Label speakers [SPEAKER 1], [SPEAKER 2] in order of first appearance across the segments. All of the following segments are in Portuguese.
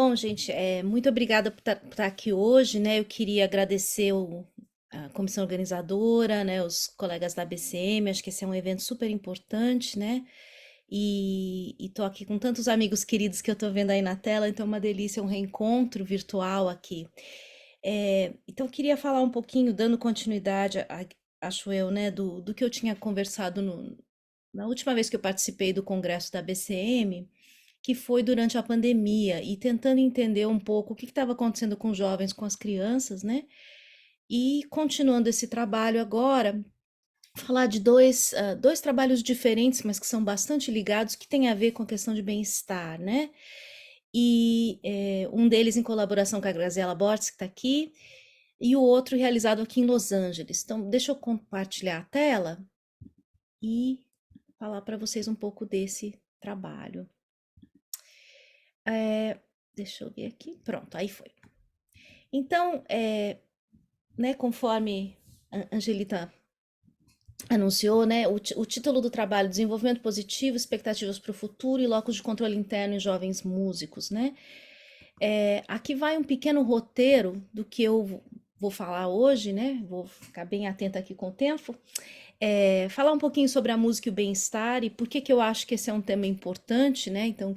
[SPEAKER 1] Bom, gente, muito obrigada por estar aqui hoje, né? Eu queria agradecer a comissão organizadora, né? Os colegas da BCM, acho que esse é um evento super importante, né? E tô aqui com tantos amigos queridos que eu tô vendo aí na tela, então é uma delícia, um reencontro virtual aqui. Então, eu queria falar um pouquinho, dando continuidade, acho eu, né, do que eu tinha conversado na última vez que eu participei do congresso da BCM, que foi durante a pandemia, e tentando entender um pouco o que estava acontecendo com os jovens, com as crianças, né? E continuando esse trabalho agora, falar de dois trabalhos diferentes, mas que são bastante ligados, que têm a ver com a questão de bem-estar, né? E um deles em colaboração com a Graziela Borges, que está aqui, e o outro realizado aqui em Los Angeles. Então, deixa eu compartilhar a tela e falar para vocês um pouco desse trabalho. Deixa eu ver aqui. Pronto, aí foi. Então, né, conforme a Angelita anunciou, né, o título do trabalho, Desenvolvimento Positivo, Expectativas para o Futuro e Locus de Controle Interno em Jovens Músicos, né? Aqui vai um pequeno roteiro do que eu vou falar hoje, né? Vou ficar bem atenta aqui com o tempo. Falar um pouquinho sobre a música e o bem-estar e por que que eu acho que esse é um tema importante, né? Então,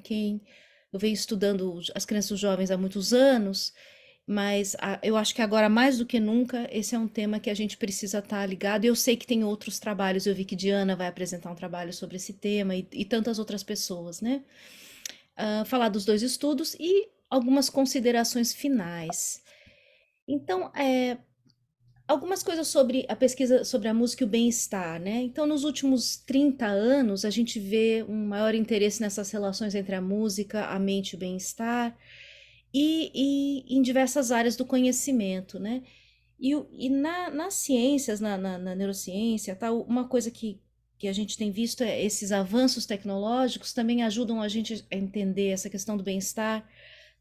[SPEAKER 1] eu venho estudando as crianças e os jovens há muitos anos, mas eu acho que agora mais do que nunca esse é um tema que a gente precisa estar ligado. Eu sei que tem outros trabalhos, eu vi que Diana vai apresentar um trabalho sobre esse tema e tantas outras pessoas, né? Falar dos dois estudos e algumas considerações finais. Então, algumas coisas sobre a pesquisa sobre a música e o bem-estar, né? Então, nos últimos 30 anos, a gente vê um maior interesse nessas relações entre a música, a mente e o bem-estar, e em diversas áreas do conhecimento, né? Nas ciências, na neurociência, tal, uma coisa que a gente tem visto é esses avanços tecnológicos também ajudam a gente a entender essa questão do bem-estar,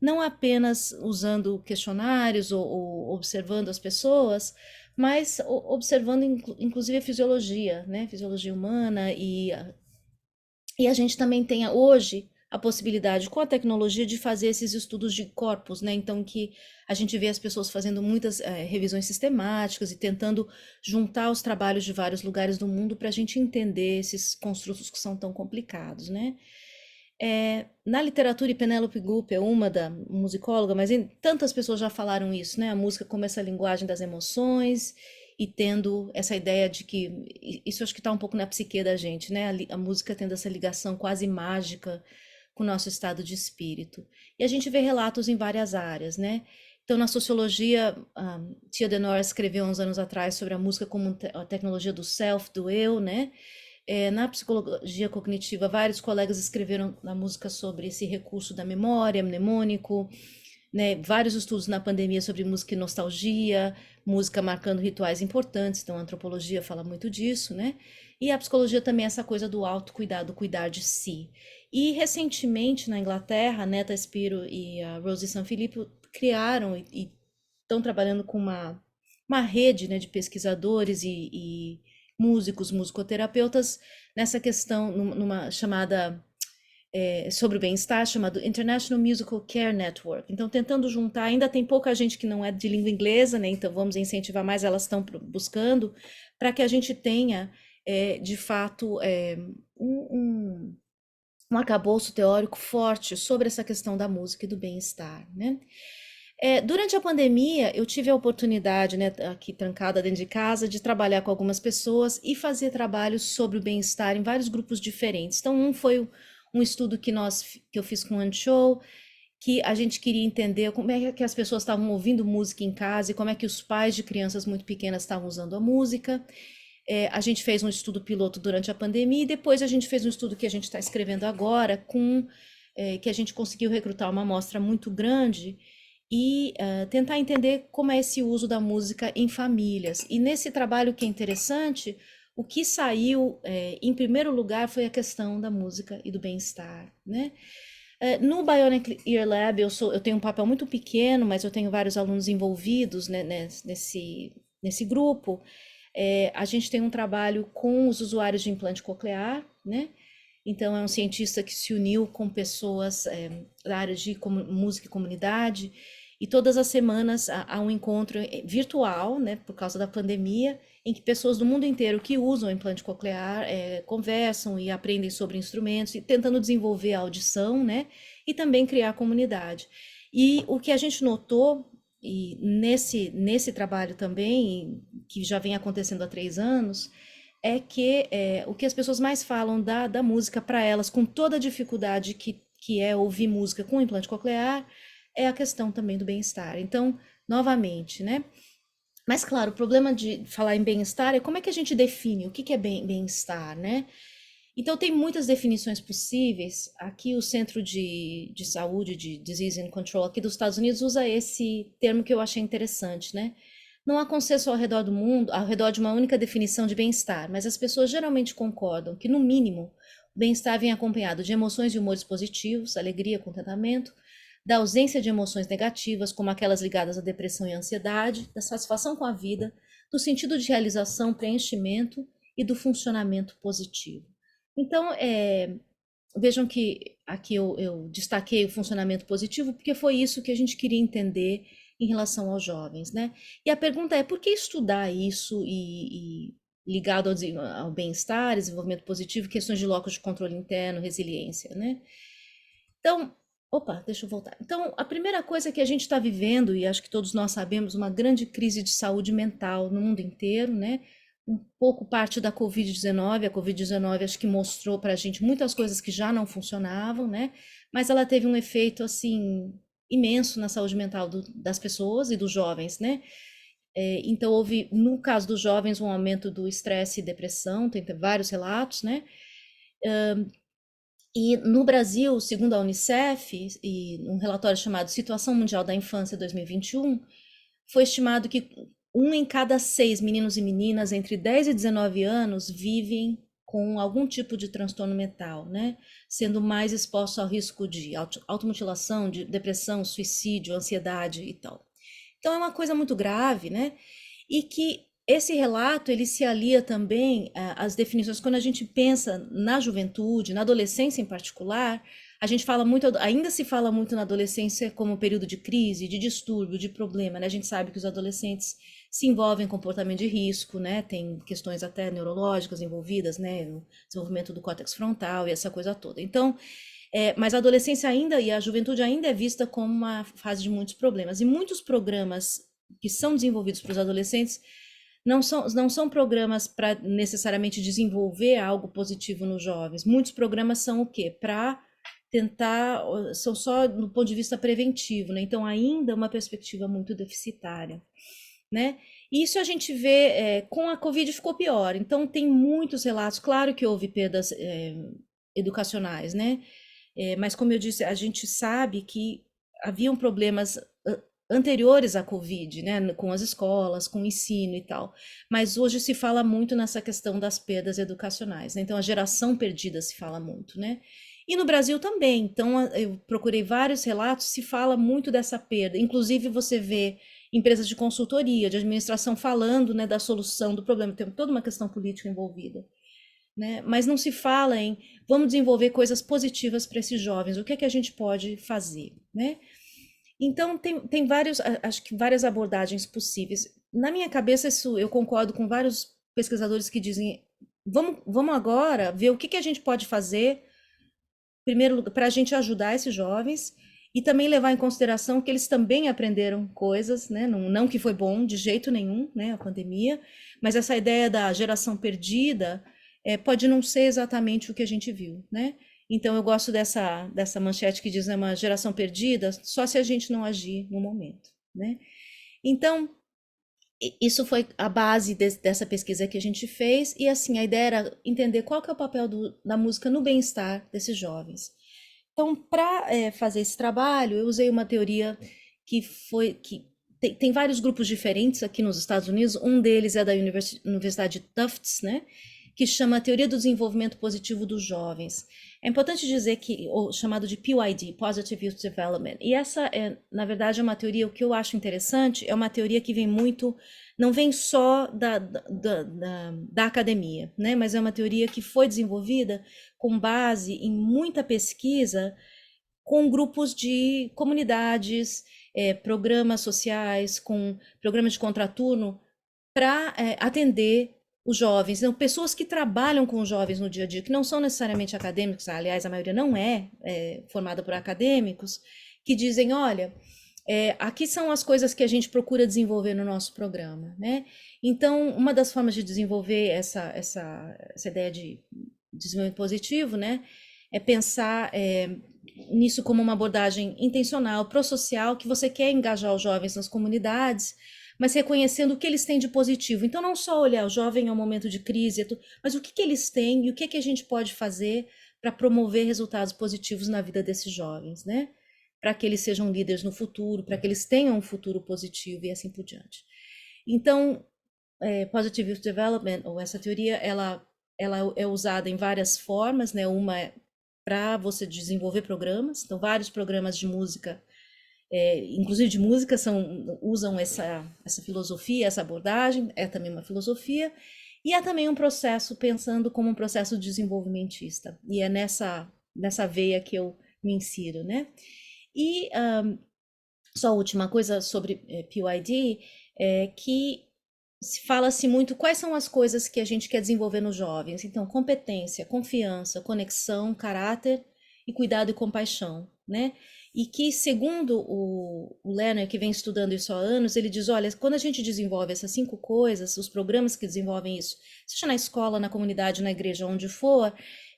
[SPEAKER 1] não apenas usando questionários ou observando as pessoas, mas observando inclusive a fisiologia, né? Fisiologia humana e a gente também tem hoje a possibilidade, com a tecnologia, de fazer esses estudos de corpos, né? Então, que a gente vê as pessoas fazendo muitas revisões sistemáticas e tentando juntar os trabalhos de vários lugares do mundo para a gente entender esses construtos que são tão complicados, né? Na literatura, e Penélope Goop é uma da musicóloga, mas tantas pessoas já falaram isso, né? A música como essa linguagem das emoções e tendo essa ideia de que isso acho que está um pouco na psique da gente, né? A música tendo essa ligação quase mágica com o nosso estado de espírito. E a gente vê relatos em várias áreas, né? Então, na sociologia, Tia Denora escreveu uns anos atrás sobre a música como a tecnologia do self, do eu, né? Na psicologia cognitiva, vários colegas escreveram na música sobre esse recurso da memória, mnemônico, né? Vários estudos na pandemia sobre música e nostalgia, música marcando rituais importantes, então a antropologia fala muito disso, né? E a psicologia também é essa coisa do autocuidado, cuidar de si. E recentemente na Inglaterra, a Neta Spiro e a Rosie Sanfilippo criaram e estão trabalhando com uma rede, né, de pesquisadores e músicos, musicoterapeutas nessa questão, numa chamada sobre o bem-estar, chamado International Musical Care Network. Então, tentando juntar, ainda tem pouca gente que não é de língua inglesa, né? Então, vamos incentivar mais, elas estão buscando, para que a gente tenha, de fato, um, um arcabouço teórico forte sobre essa questão da música e do bem-estar, né? Durante a pandemia, eu tive a oportunidade, né, aqui trancada dentro de casa, de trabalhar com algumas pessoas e fazer trabalhos sobre o bem-estar em vários grupos diferentes. Então, um foi um estudo que eu fiz com o Anshou, que a gente queria entender como é que as pessoas estavam ouvindo música em casa e como é que os pais de crianças muito pequenas estavam usando a música. A gente fez um estudo piloto durante a pandemia e depois a gente fez um estudo que a gente está escrevendo agora, que a gente conseguiu recrutar uma amostra muito grande e tentar entender como é esse uso da música em famílias. E nesse trabalho que é interessante, o que saiu em primeiro lugar foi a questão da música e do bem-estar, né? No Bionic Ear Lab, eu tenho um papel muito pequeno, mas eu tenho vários alunos envolvidos, né, nesse grupo. A gente tem um trabalho com os usuários de implante coclear, né? Então, é um cientista que se uniu com pessoas da área de música e comunidade, e todas as semanas há um encontro virtual, né, por causa da pandemia, em que pessoas do mundo inteiro que usam implante coclear conversam e aprendem sobre instrumentos, e tentando desenvolver a audição, né, e também criar comunidade. E o que a gente notou, e nesse trabalho também, que já vem acontecendo há 3 anos, é que o que as pessoas mais falam da música para elas, com toda a dificuldade que é ouvir música com implante coclear, é a questão também do bem-estar. Então, novamente, né? Mas, claro, o problema de falar em bem-estar é como é que a gente define o que é bem-estar, né? Então, tem muitas definições possíveis. Aqui, o Centro de Saúde, de Disease and Control, aqui dos Estados Unidos, usa esse termo que eu achei interessante, né? Não há consenso ao redor do mundo, ao redor de uma única definição de bem-estar, mas as pessoas geralmente concordam que, no mínimo, o bem-estar vem acompanhado de emoções e humores positivos, alegria, contentamento, da ausência de emoções negativas, como aquelas ligadas à depressão e à ansiedade, da satisfação com a vida, do sentido de realização, preenchimento e do funcionamento positivo. Então, vejam que aqui eu destaquei o funcionamento positivo, porque foi isso que a gente queria entender em relação aos jovens, né? E a pergunta é, por que estudar isso e ligado ao bem-estar, desenvolvimento positivo, questões de locus de controle interno, resiliência, né? Então, opa, deixa eu voltar. Então, a primeira coisa que a gente está vivendo, e acho que todos nós sabemos, uma grande crise de saúde mental no mundo inteiro, né? Um pouco parte da Covid-19. A Covid-19 acho que mostrou para a gente muitas coisas que já não funcionavam, né? Mas ela teve um efeito, assim, imenso na saúde mental das pessoas e dos jovens, né? Então, houve, no caso dos jovens, um aumento do estresse e depressão, tem vários relatos, né? E no Brasil, segundo a Unicef, e um relatório chamado Situação Mundial da Infância 2021, foi estimado que 1 em cada 6 meninos e meninas entre 10 e 19 anos vivem com algum tipo de transtorno mental, né? Sendo mais expostos ao risco de automutilação, de depressão, suicídio, ansiedade e tal. Então é uma coisa muito grave, né? E que esse relato ele se alia também às definições quando a gente pensa na juventude, na adolescência em particular. A gente fala muito, ainda se fala muito na adolescência como um período de crise, de distúrbio, de problema, né? A gente sabe que os adolescentes se envolvem em comportamento de risco, né? Tem questões até neurológicas envolvidas, né? O desenvolvimento do córtex frontal e essa coisa toda. Então, mas a adolescência ainda e a juventude ainda é vista como uma fase de muitos problemas. E muitos programas que são desenvolvidos para os adolescentes não são programas para necessariamente desenvolver algo positivo nos jovens. Muitos programas são o quê? Para tentar, são só no ponto de vista preventivo, né? Então, ainda uma perspectiva muito deficitária, né? E isso a gente vê, com a Covid ficou pior. Então, tem muitos relatos, claro que houve perdas educacionais, né? Mas, como eu disse, a gente sabe que haviam problemas anteriores à Covid, né, com as escolas, com o ensino e tal. Mas hoje se fala muito nessa questão das perdas educacionais, né? Então, a geração perdida se fala muito, né? E no Brasil também. Então, eu procurei vários relatos, se fala muito dessa perda. Inclusive, você vê empresas de consultoria, de administração falando, né, da solução do problema. Tem toda uma questão política envolvida, né? Mas não se fala em vamos desenvolver coisas positivas para esses jovens, o que é que a gente pode fazer, né? Então tem vários, acho que várias abordagens possíveis. Na minha cabeça, isso eu concordo com vários pesquisadores que dizem vamos agora ver o que a gente pode fazer, primeiro para a gente ajudar esses jovens e também levar em consideração que eles também aprenderam coisas, né? Não que foi bom de jeito nenhum, né? A pandemia, mas essa ideia da geração perdida pode não ser exatamente o que a gente viu, né? Então eu gosto dessa manchete que diz é uma geração perdida só se a gente não agir no momento, né? Então isso foi a base dessa pesquisa que a gente fez e assim a ideia era entender qual que é o papel da música no bem-estar desses jovens. Então, para fazer esse trabalho, eu usei uma teoria que tem vários grupos diferentes aqui nos Estados Unidos. Um deles é da Universidade de Tufts, né? que chama a Teoria do Desenvolvimento Positivo dos Jovens. É importante dizer que, ou chamado de PYD, Positive Youth Development, e essa é, na verdade, é uma teoria, o que eu acho interessante, é uma teoria que vem muito, não vem só da academia, né? Mas é uma teoria que foi desenvolvida com base em muita pesquisa com grupos de comunidades, programas sociais, com programas de contraturno, para atender os jovens, então, pessoas que trabalham com os jovens no dia a dia, que não são necessariamente acadêmicos, aliás, a maioria não é formada por acadêmicos, que dizem, olha, aqui são as coisas que a gente procura desenvolver no nosso programa, né? Então, uma das formas de desenvolver essa ideia de desenvolvimento positivo, né, é pensar nisso como uma abordagem intencional, pró-social, que você quer engajar os jovens nas comunidades, mas reconhecendo o que eles têm de positivo. Então, não só olhar o jovem é um momento de crise, mas o que eles têm e o que a gente pode fazer para promover resultados positivos na vida desses jovens, né? Para que eles sejam líderes no futuro, para que eles tenham um futuro positivo e assim por diante. Então, Positive Youth Development, ou essa teoria, ela é usada em várias formas, né? Uma é para você desenvolver programas, então vários programas de música, inclusive de música, usam essa filosofia, essa abordagem, é também uma filosofia, e é também um processo pensando como um processo desenvolvimentista, e é nessa veia que eu me insiro, né? E só a última coisa sobre PYD, que fala-se muito quais são as coisas que a gente quer desenvolver nos jovens. Então, competência, confiança, conexão, caráter e cuidado e compaixão, né? E que, segundo o Lerner, que vem estudando isso há anos, ele diz, olha, quando a gente desenvolve essas 5 coisas, os programas que desenvolvem isso, seja na escola, na comunidade, na igreja, onde for,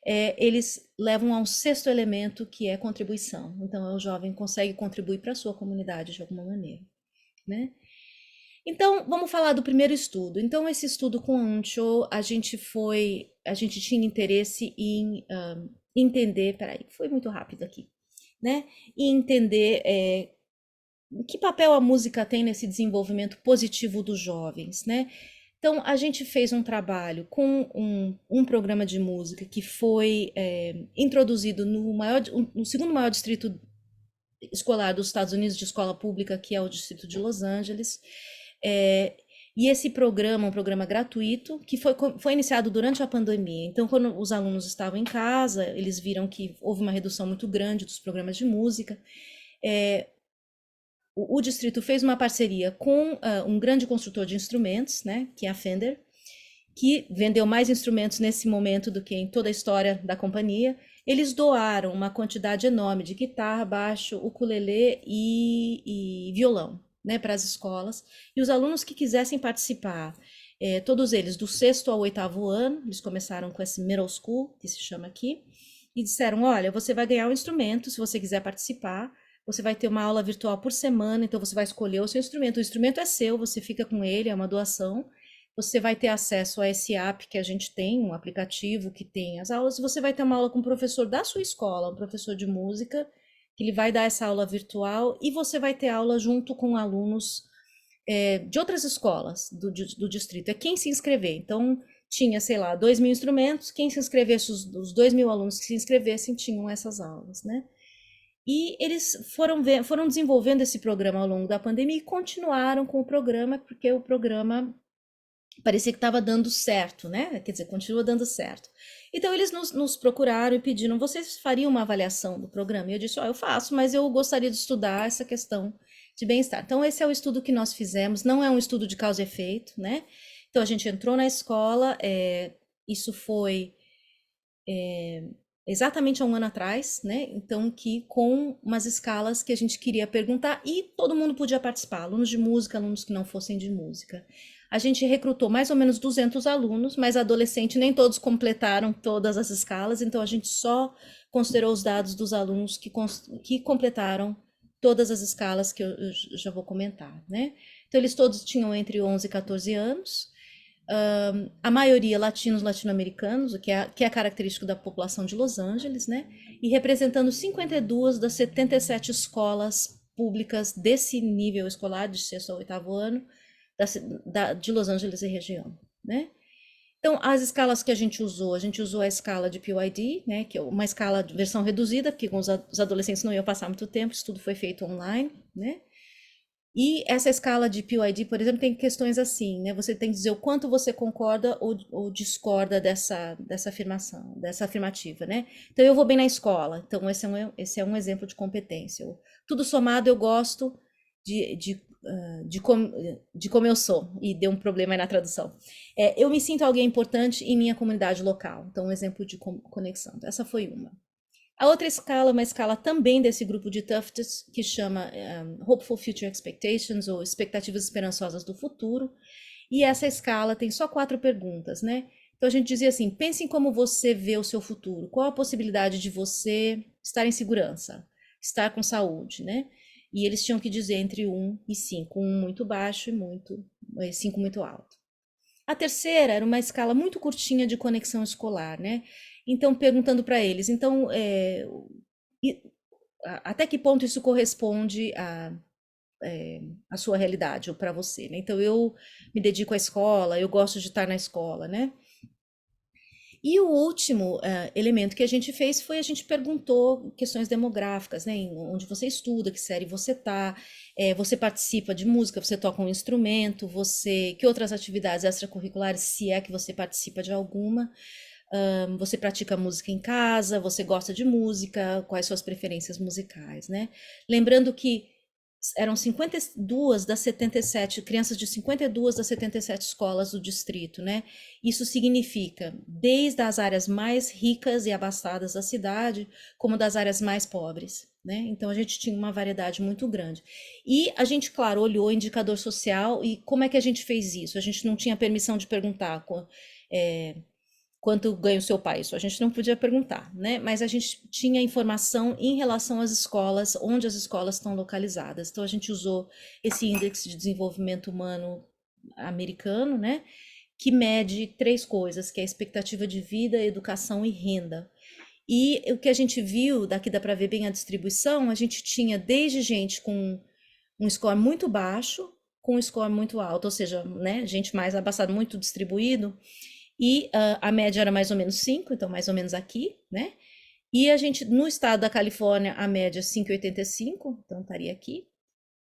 [SPEAKER 1] eles levam a um 6º elemento, que é contribuição. Então, o jovem consegue contribuir para a sua comunidade de alguma maneira, né? Então, vamos falar do primeiro estudo. Então, esse estudo com a Ancho, a gente tinha interesse em entender, peraí, foi muito rápido aqui, né? E entender que papel a música tem nesse desenvolvimento positivo dos jovens, né? Então, a gente fez um trabalho com um programa de música que foi introduzido no segundo maior distrito escolar dos Estados Unidos de escola pública, que é o Distrito de Los Angeles. E esse programa, um programa gratuito, que foi iniciado durante a pandemia. Então, quando os alunos estavam em casa, eles viram que houve uma redução muito grande dos programas de música. O distrito fez uma parceria com um grande construtor de instrumentos, né, que é a Fender, que vendeu mais instrumentos nesse momento do que em toda a história da companhia. Eles doaram uma quantidade enorme de guitarra, baixo, ukulele e violão, né, para as escolas. E os alunos que quisessem participar, todos eles do 6º ao 8º ano, eles começaram com esse middle school, que se chama aqui, e disseram, olha, você vai ganhar um instrumento, se você quiser participar, você vai ter uma aula virtual por semana, então você vai escolher o seu instrumento. O instrumento é seu, você fica com ele, é uma doação. Você vai ter acesso a esse app que a gente tem, um aplicativo que tem as aulas. Você vai ter uma aula com um professor da sua escola, um professor de música, que ele vai dar essa aula virtual, e você vai ter aula junto com alunos de outras escolas do distrito. É quem se inscrever. Então, tinha, sei lá, 2.000 instrumentos. Quem se inscrevesse, os 2.000 alunos que se inscrevessem, tinham essas aulas, né? E eles foram desenvolvendo esse programa ao longo da pandemia e continuaram com o programa, porque o programa parecia que estava dando certo, né? Quer dizer, continua dando certo. Então, eles nos procuraram e pediram, vocês fariam uma avaliação do programa? E eu disse, eu faço, mas eu gostaria de estudar essa questão de bem-estar. Então, esse é o estudo que nós fizemos, não é um estudo de causa e efeito, né? Então, a gente entrou na escola, isso foi exatamente há um ano atrás, né? Então, que com umas escalas que a gente queria perguntar, e todo mundo podia participar, alunos de música, alunos que não fossem de música. A gente recrutou mais ou menos 200 alunos, mas adolescente nem todos completaram todas as escalas, então a gente só considerou os dados dos alunos que completaram todas as escalas que eu já vou comentar, né? Então, eles todos tinham entre 11 e 14 anos, a maioria latinos, latino-americanos, o que é característico da população de Los Angeles, né? E representando 52 das 77 escolas públicas desse nível escolar, de 6º ao 8º ano, de Los Angeles e região, né? Então, as escalas que a gente usou a escala de PYD, né, que é uma escala de versão reduzida, porque com os adolescentes não iam passar muito tempo, isso tudo foi feito online, né? E essa escala de PYD, por exemplo, tem questões assim, né? Você tem que dizer o quanto você concorda ou discorda dessa afirmação, dessa afirmativa, né? Então, eu vou bem na escola. Então, esse é um exemplo de competência. Tudo somado, eu gosto de como eu sou. E deu um problema aí na tradução. Eu me sinto alguém importante em minha comunidade local. Então, um exemplo de conexão. Então, essa foi uma. A outra escala, uma escala também desse grupo de Tufts, que chama Hopeful Future Expectations, ou expectativas esperançosas do futuro. E essa escala tem só 4 perguntas, né? Então a gente dizia assim: pense em como você vê o seu futuro. Qual a possibilidade de você estar em segurança, estar com saúde, né? E eles tinham que dizer entre 1 e 5, 1 muito baixo e 5 muito alto. A terceira era uma escala muito curtinha de conexão escolar, né? Então, perguntando para eles, então, até que ponto isso corresponde à sua realidade ou para você, né? Então, eu me dedico à escola, eu gosto de estar na escola, né? E o último elemento que a gente fez foi a gente perguntou questões demográficas, né? Onde você estuda, que série você tá, você participa de música, você toca um instrumento, que outras atividades extracurriculares, se é que você participa de alguma, você pratica música em casa, você gosta de música, quais suas preferências musicais, né? Lembrando que eram 52 das 77, crianças de 52 das 77 escolas do distrito, né? Isso significa desde as áreas mais ricas e abastadas da cidade, como das áreas mais pobres, né? Então a gente tinha uma variedade muito grande. E a gente, claro, olhou o indicador social e como é que a gente fez isso? A gente não tinha permissão de perguntar quanto ganha o seu pai, isso a gente não podia perguntar, né? Mas a gente tinha informação em relação às escolas, onde as escolas estão localizadas. Então a gente usou esse índice de desenvolvimento humano americano, né? Que mede 3 coisas, que é a expectativa de vida, educação e renda. E o que a gente viu, daqui dá para ver bem a distribuição, a gente tinha desde gente com um score muito baixo, com um score muito alto, ou seja, né, gente mais abastada, muito distribuído, e a média era mais ou menos 5, então mais ou menos aqui, né? E a gente, no estado da Califórnia, a média é 5,85, então estaria aqui.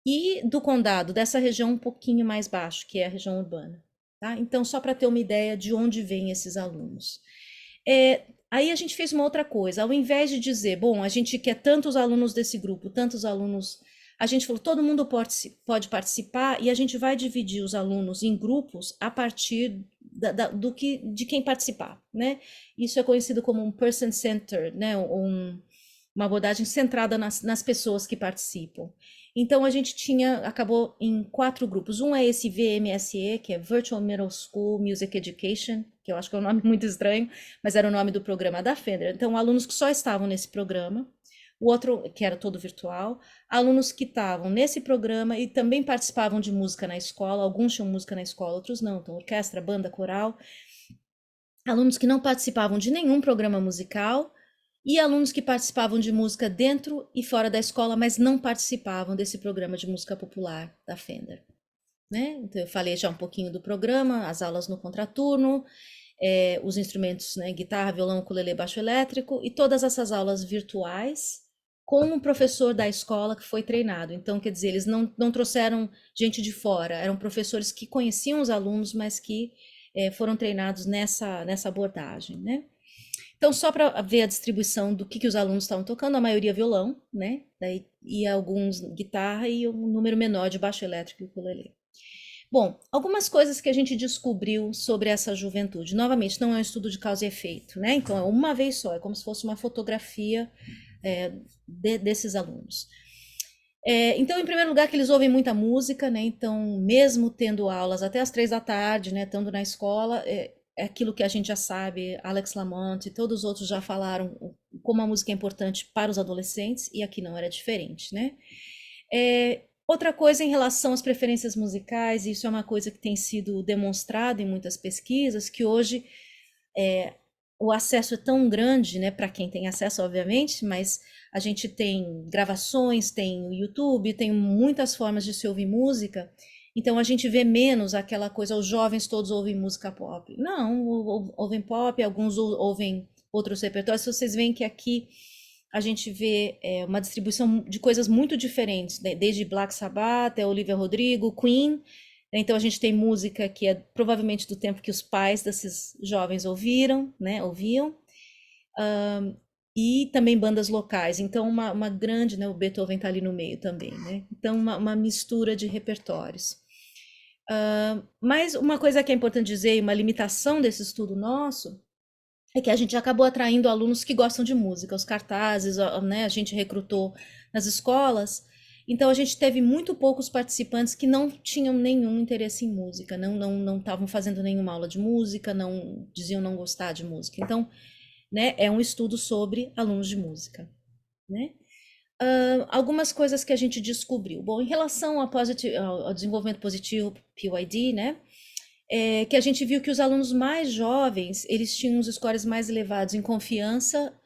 [SPEAKER 1] E do condado, dessa região um pouquinho mais baixo, que é a região urbana. Tá? Então, só para ter uma ideia de onde vêm esses alunos. Aí a gente fez uma outra coisa, ao invés de dizer, bom, a gente quer tantos alunos desse grupo, tantos alunos, a gente falou, todo mundo pode participar e a gente vai dividir os alunos em grupos a partir de quem participar, né? Isso é conhecido como um person-centered, né? Uma abordagem centrada nas pessoas que participam. Então a gente acabou em 4 grupos. Um é esse VMSE, que é Virtual Middle School Music Education, que eu acho que é um nome muito estranho, mas era o nome do programa da Fender. Então, alunos que só estavam nesse programa, o outro, que era todo virtual, alunos que estavam nesse programa e também participavam de música na escola, alguns tinham música na escola, outros não, então orquestra, banda, coral, alunos que não participavam de nenhum programa musical e alunos que participavam de música dentro e fora da escola, mas não participavam desse programa de música popular da Fender. Né? Então, eu falei já um pouquinho do programa, as aulas no contraturno, os instrumentos, né, guitarra, violão, ukulele, baixo elétrico, e todas essas aulas virtuais com um professor da escola que foi treinado. Então, quer dizer, eles não trouxeram gente de fora, eram professores que conheciam os alunos, mas que foram treinados nessa abordagem, né? Então, só para ver a distribuição do que os alunos estavam tocando, a maioria violão, né? Daí, e alguns guitarra e um número menor de baixo elétrico e ukulele. Bom, algumas coisas que a gente descobriu sobre essa juventude. Novamente, não é um estudo de causa e efeito, né? Então, é uma vez só, é como se fosse uma fotografia desses alunos. Então, em primeiro lugar, que eles ouvem muita música, né? Então, mesmo tendo aulas até as 3 da tarde, né? Estando na escola, é aquilo que a gente já sabe, Alex Lamont e todos os outros já falaram como a música é importante para os adolescentes, e aqui não era diferente, né? Outra coisa em relação às preferências musicais, isso é uma coisa que tem sido demonstrado em muitas pesquisas, que hoje o acesso é tão grande, né, para quem tem acesso, obviamente, mas a gente tem gravações, tem o YouTube, tem muitas formas de se ouvir música, Então a gente vê menos aquela coisa, os jovens todos ouvem música pop. Não, ouvem pop, alguns ouvem outros repertórios. Vocês veem que aqui a gente vê uma distribuição de coisas muito diferentes, né? Desde Black Sabbath até Olivia Rodrigo, Queen. Então a gente tem música que é provavelmente do tempo que os pais desses jovens ouviram, né? Ouviam. E também bandas locais. Então uma grande, né? O Beethoven está ali no meio também, né? Então uma mistura de repertórios. Mas uma coisa que é importante dizer, uma limitação desse estudo nosso, é que a gente acabou atraindo alunos que gostam de música, os cartazes, né, a gente recrutou nas escolas, então a gente teve muito poucos participantes que não tinham nenhum interesse em música, não estavam fazendo nenhuma aula de música, não diziam não gostar de música. Então, né, é um estudo sobre alunos de música, né? Algumas coisas que a gente descobriu. Bom, em relação ao desenvolvimento positivo, PYD, né? Que a gente viu que os alunos mais jovens, eles tinham os scores mais elevados em confiança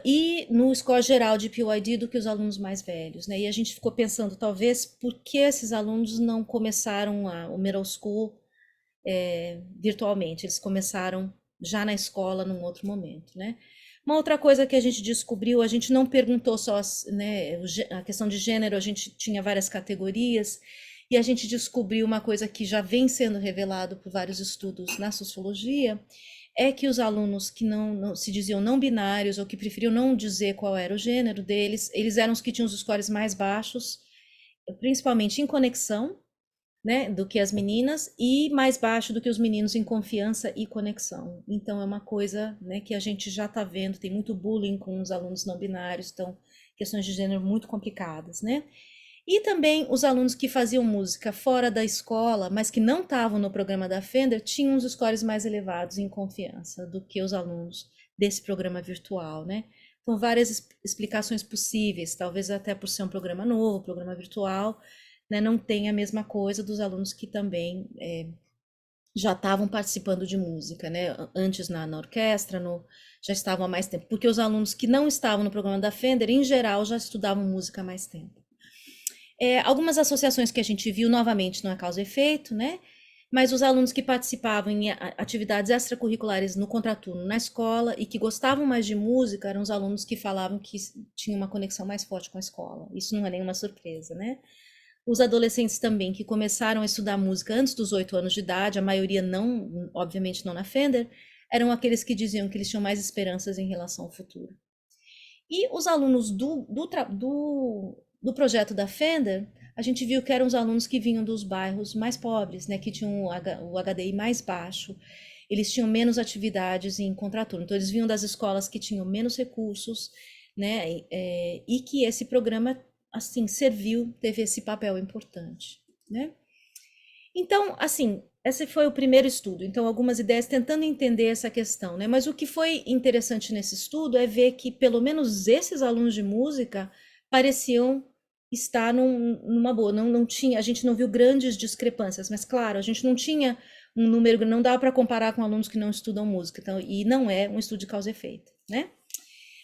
[SPEAKER 1] e no score geral de PYD do que os alunos mais velhos, né? E a gente ficou pensando, talvez, por que esses alunos não começaram o middle school virtualmente? Eles começaram já na escola num outro momento, né? Uma outra coisa que a gente descobriu, a gente não perguntou só, né, a questão de gênero, a gente tinha várias categorias, e a gente descobriu uma coisa que já vem sendo revelado por vários estudos na sociologia, é que os alunos que não se diziam não binários ou que preferiam não dizer qual era o gênero deles, eles eram os que tinham os scores mais baixos, principalmente em conexão, né, do que as meninas, e mais baixo do que os meninos em confiança e conexão. Então é uma coisa, né, que a gente já está vendo, tem muito bullying com os alunos não binários, então questões de gênero muito complicadas, né? E também os alunos que faziam música fora da escola, mas que não estavam no programa da Fender, tinham os scores mais elevados em confiança do que os alunos desse programa virtual, né? Então, várias explicações possíveis, talvez até por ser um programa novo, programa virtual, né, não tem a mesma coisa dos alunos que também já estavam participando de música, né? Antes na orquestra, já estavam há mais tempo. Porque os alunos que não estavam no programa da Fender, em geral, já estudavam música há mais tempo. Algumas associações que a gente viu, novamente, não é causa e efeito, né? Mas os alunos que participavam em atividades extracurriculares no contraturno na escola e que gostavam mais de música eram os alunos que falavam que tinham uma conexão mais forte com a escola. Isso não é nenhuma surpresa, né? Os adolescentes também que começaram a estudar música antes dos 8 anos de idade, a maioria não, obviamente não na Fender, eram aqueles que diziam que eles tinham mais esperanças em relação ao futuro. E os alunos do projeto da Fender, a gente viu que eram os alunos que vinham dos bairros mais pobres, né, que tinham o HDI mais baixo, eles tinham menos atividades em contraturno, então eles vinham das escolas que tinham menos recursos, né, e que esse programa, assim, serviu, teve esse papel importante, né. Então, assim, esse foi o primeiro estudo. Então, algumas ideias tentando entender essa questão, né? Mas o que foi interessante nesse estudo é ver que, pelo menos, esses alunos de música pareciam estar numa boa. Não tinha, a gente não viu grandes discrepâncias, mas, claro, a gente não tinha um número, não dá para comparar com alunos que não estudam música. Então, e não é um estudo de causa e efeito, né?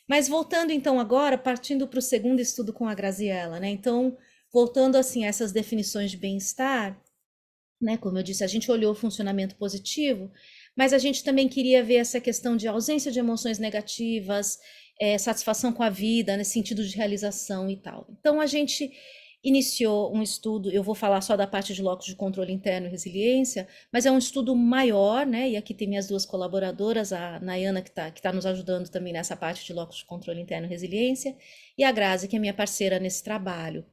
[SPEAKER 1] Mas voltando, então, agora, partindo para o segundo estudo com a Graziella, né? Então, voltando, assim, a essas definições de bem-estar, né? Como eu disse, a gente olhou o funcionamento positivo, mas a gente também queria ver essa questão de ausência de emoções negativas, satisfação com a vida, nesse sentido de realização e tal. Então a gente iniciou um estudo, eu vou falar só da parte de locus de controle interno e resiliência, mas é um estudo maior, né? E aqui tem minhas duas colaboradoras, a Nayana, que tá nos ajudando também nessa parte de locus de controle interno e resiliência, e a Grazi, que é minha parceira nesse trabalho.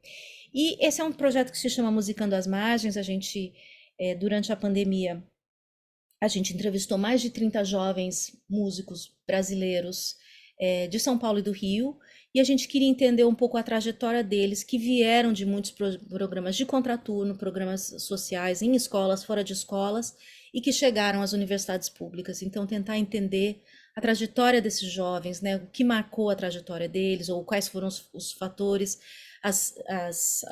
[SPEAKER 1] E esse é um projeto que se chama Musicando as Margens. A gente, durante a pandemia, a gente entrevistou mais de 30 jovens músicos brasileiros de São Paulo e do Rio, e a gente queria entender um pouco a trajetória deles, que vieram de muitos programas de contraturno, programas sociais, em escolas, fora de escolas, e que chegaram às universidades públicas. Então, tentar entender a trajetória desses jovens, né, o que marcou a trajetória deles, ou quais foram os fatores, as, as,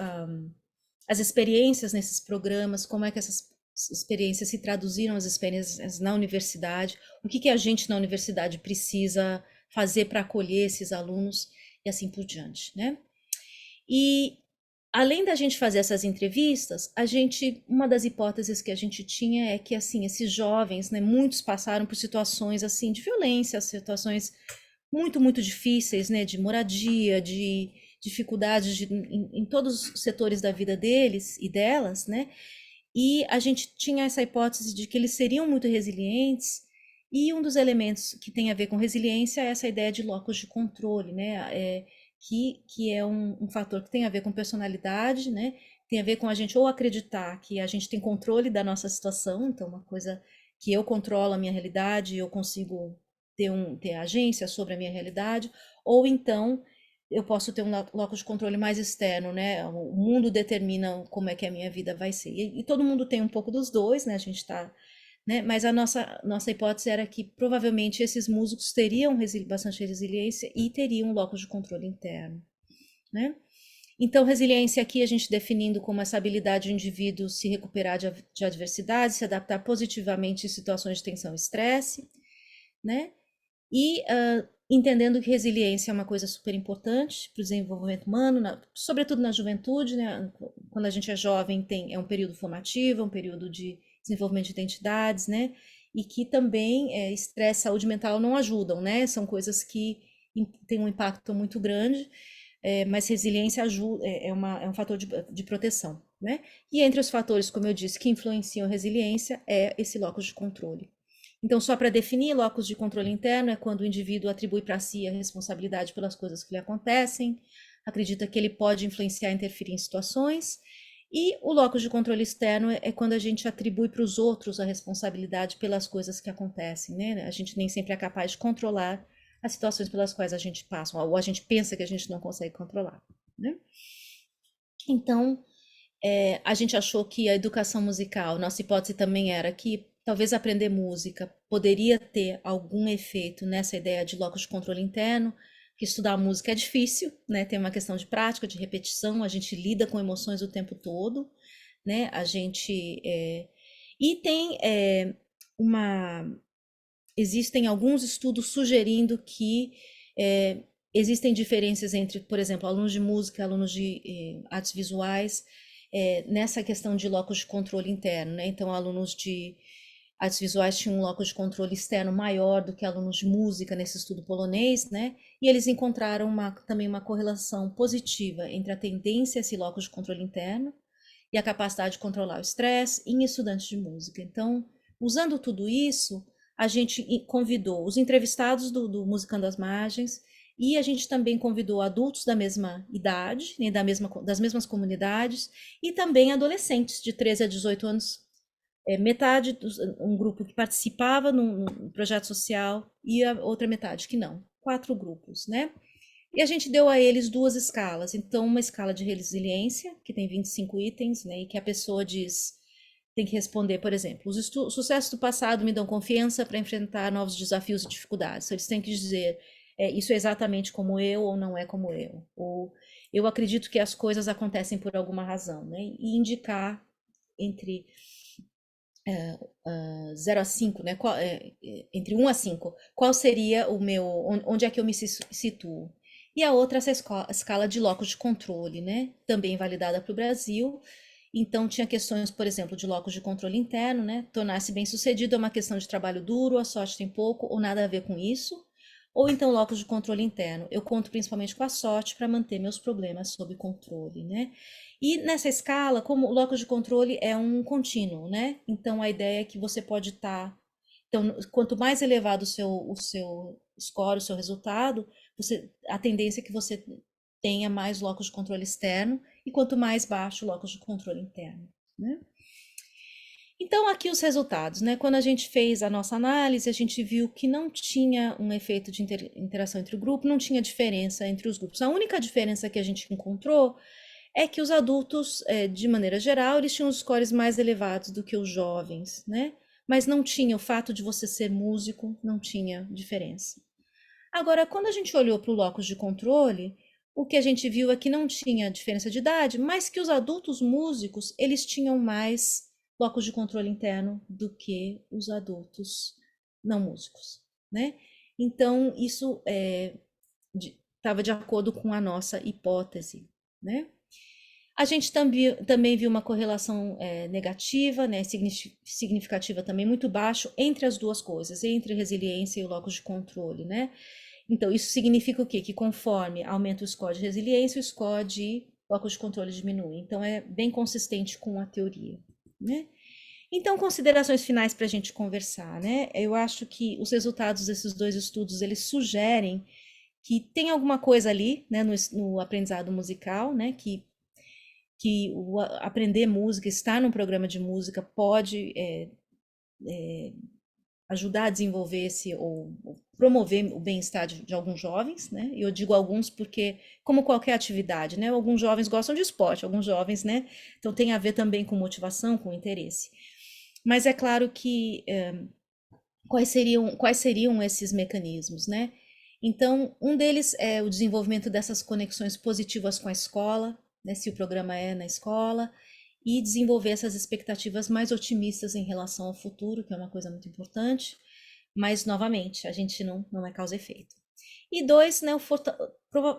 [SPEAKER 1] as experiências nesses programas, como é que essas experiências se traduziram as experiências na universidade, o que a gente na universidade precisa fazer para acolher esses alunos e assim por diante, né? E além da gente fazer essas entrevistas, uma das hipóteses que a gente tinha é que, assim, esses jovens, né, muitos passaram por situações, assim, de violência, situações muito, muito difíceis, né, de moradia, de dificuldades em todos os setores da vida deles e delas, né, e a gente tinha essa hipótese de que eles seriam muito resilientes, e um dos elementos que tem a ver com resiliência é essa ideia de locus de controle, né, que é um fator que tem a ver com personalidade, né, tem a ver com a gente ou acreditar que a gente tem controle da nossa situação, então uma coisa que eu controlo a minha realidade, eu consigo ter agência sobre a minha realidade, ou então eu posso ter um locus de controle mais externo, né? O mundo determina como é que a minha vida vai ser. E todo mundo tem um pouco dos dois, né? A gente está, né? Mas a nossa hipótese era que provavelmente esses músicos teriam bastante resiliência e teriam um locus de controle interno, né? Então, resiliência aqui a gente definindo como essa habilidade do indivíduo se recuperar de adversidade, se adaptar positivamente em situações de tensão e estresse, né? E entendendo que resiliência é uma coisa super importante para o desenvolvimento humano, sobretudo na juventude, né? Quando a gente é jovem, é um período formativo, é um período de desenvolvimento de identidades, né? E que também estresse e saúde mental não ajudam, né? São coisas que têm um impacto muito grande, mas resiliência ajuda, é um fator de proteção, né? E entre os fatores, como eu disse, que influenciam a resiliência é esse locus de controle. Então, só para definir, locus de controle interno é quando o indivíduo atribui para si a responsabilidade pelas coisas que lhe acontecem, acredita que ele pode influenciar e interferir em situações. E o locus de controle externo é quando a gente atribui para os outros a responsabilidade pelas coisas que acontecem, né? A gente nem sempre é capaz de controlar as situações pelas quais a gente passa, ou a gente pensa que a gente não consegue controlar, né? Então, a gente achou que a educação musical, nossa hipótese também era que talvez aprender música poderia ter algum efeito nessa ideia de locus de controle interno, que estudar música é difícil, né? Tem uma questão de prática, de repetição, a gente lida com emoções o tempo todo, né? E tem uma existem alguns estudos sugerindo que existem diferenças entre, por exemplo, alunos de música, alunos de artes visuais, nessa questão de locus de controle interno, né? Então, alunos de artes visuais tinham um locus de controle externo maior do que alunos de música nesse estudo polonês, né? E eles encontraram também uma correlação positiva entre a tendência a esse locus de controle interno e a capacidade de controlar o estresse em estudantes de música. Então, usando tudo isso, a gente convidou os entrevistados do Musicando às Margens e a gente também convidou adultos da mesma idade, né, das mesmas comunidades, e também adolescentes de 13 a 18 anos, metade, um grupo que participava num projeto social e a outra metade que não. 4 grupos, né? E a gente deu a eles 2 escalas. Então, uma escala de resiliência, que tem 25 itens, né, e que a pessoa tem que responder, por exemplo, os sucessos do passado me dão confiança para enfrentar novos desafios e dificuldades. Então, eles têm que dizer, isso é exatamente como eu ou não é como eu. Ou eu acredito que as coisas acontecem por alguma razão, né? E indicar entre 0 a 5, né? Entre 1 a 5, qual seria onde é que eu me situo? E a outra, essa escala de locus de controle, né? Também validada para o Brasil. Então, tinha questões, por exemplo, de locus de controle interno, né? Tornar-se bem-sucedido é uma questão de trabalho duro, a sorte tem pouco ou nada a ver com isso. Ou então, locus de controle interno. Eu conto principalmente com a sorte para manter meus problemas sob controle, né? E nessa escala, como o locus de controle é um contínuo, né? Então a ideia é que você pode estar. Então, quanto mais elevado o seu score, o seu resultado, a tendência é que você tenha mais locus de controle externo, e quanto mais baixo o locus de controle interno, né? Então, aqui os resultados, né? Quando a gente fez a nossa análise, a gente viu que não tinha um efeito de interação entre o grupo, não tinha diferença entre os grupos. A única diferença que a gente encontrou é que os adultos, de maneira geral, eles tinham os scores mais elevados do que os jovens, né? Mas não tinha o fato de você ser músico, não tinha diferença. Agora, quando a gente olhou para o locus de controle, o que a gente viu é que não tinha diferença de idade, mas que os adultos músicos, eles tinham mais locus de controle interno do que os adultos não músicos, né? Então, isso estava de acordo com a nossa hipótese, né? A gente também viu uma correlação negativa, né, significativa também muito baixo entre as duas coisas, entre resiliência e o locus de controle, né? Então, isso significa o quê? Que conforme aumenta o score de resiliência, o score de locus de controle diminui. Então, é bem consistente com a teoria, né? Então, considerações finais para a gente conversar, né? Eu acho que os resultados desses dois estudos, eles sugerem que tem alguma coisa ali, né, no aprendizado musical, né, que o aprender música, estar num programa de música pode ajudar a desenvolver esse ou promover o bem-estar de alguns jovens, né? E eu digo alguns porque, como qualquer atividade, né? Alguns jovens gostam de esporte, alguns jovens, né? Então tem a ver também com motivação, com interesse. Mas é claro que quais seriam esses mecanismos, né? Então, um deles é o desenvolvimento dessas conexões positivas com a escola, né, se o programa é na escola, e desenvolver essas expectativas mais otimistas em relação ao futuro, que é uma coisa muito importante, mas, novamente, a gente não é causa e efeito. E dois, né,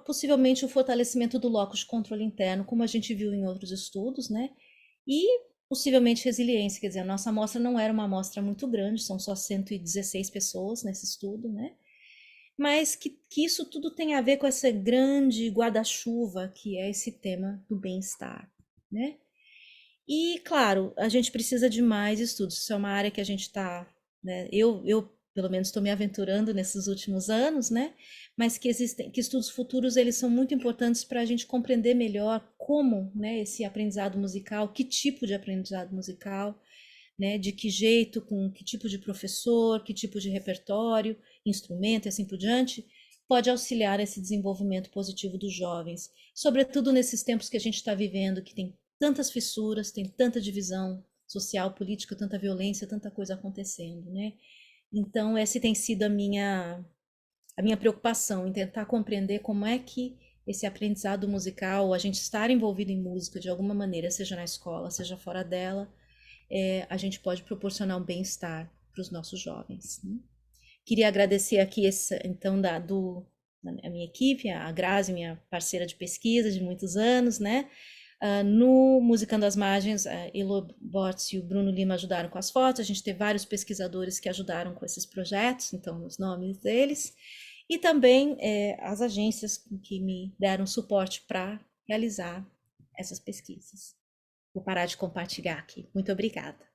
[SPEAKER 1] possivelmente o fortalecimento do locus de controle interno, como a gente viu em outros estudos, né? E possivelmente resiliência, quer dizer, a nossa amostra não era uma amostra muito grande, são só 116 pessoas nesse estudo, né? Mas que isso tudo tem a ver com essa grande guarda-chuva que é esse tema do bem-estar, né? E, claro, a gente precisa de mais estudos. Isso é uma área que a gente está, né? Eu pelo menos estou me aventurando nesses últimos anos, né? Mas que existem, que estudos futuros eles são muito importantes para a gente compreender melhor como, né, esse aprendizado musical, que tipo de aprendizado musical, né? De que jeito, com que tipo de professor, que tipo de repertório, instrumento e assim por diante, pode auxiliar esse desenvolvimento positivo dos jovens, sobretudo nesses tempos que a gente está vivendo, que tem tantas fissuras, tem tanta divisão social, política, tanta violência, tanta coisa acontecendo, né? Então, essa tem sido a minha preocupação em tentar compreender como é que esse aprendizado musical, a gente estar envolvido em música de alguma maneira, seja na escola, seja fora dela, a gente pode proporcionar um bem-estar para os nossos jovens, né? Queria agradecer aqui, então, a minha equipe, a Grazi, minha parceira de pesquisa de muitos anos, né? No Musicando as Margens, a Elo Bortz e o Bruno Lima ajudaram com as fotos, a gente teve vários pesquisadores que ajudaram com esses projetos, então os nomes deles, e também as agências que me deram suporte para realizar essas pesquisas. Vou parar de compartilhar aqui. Muito obrigada.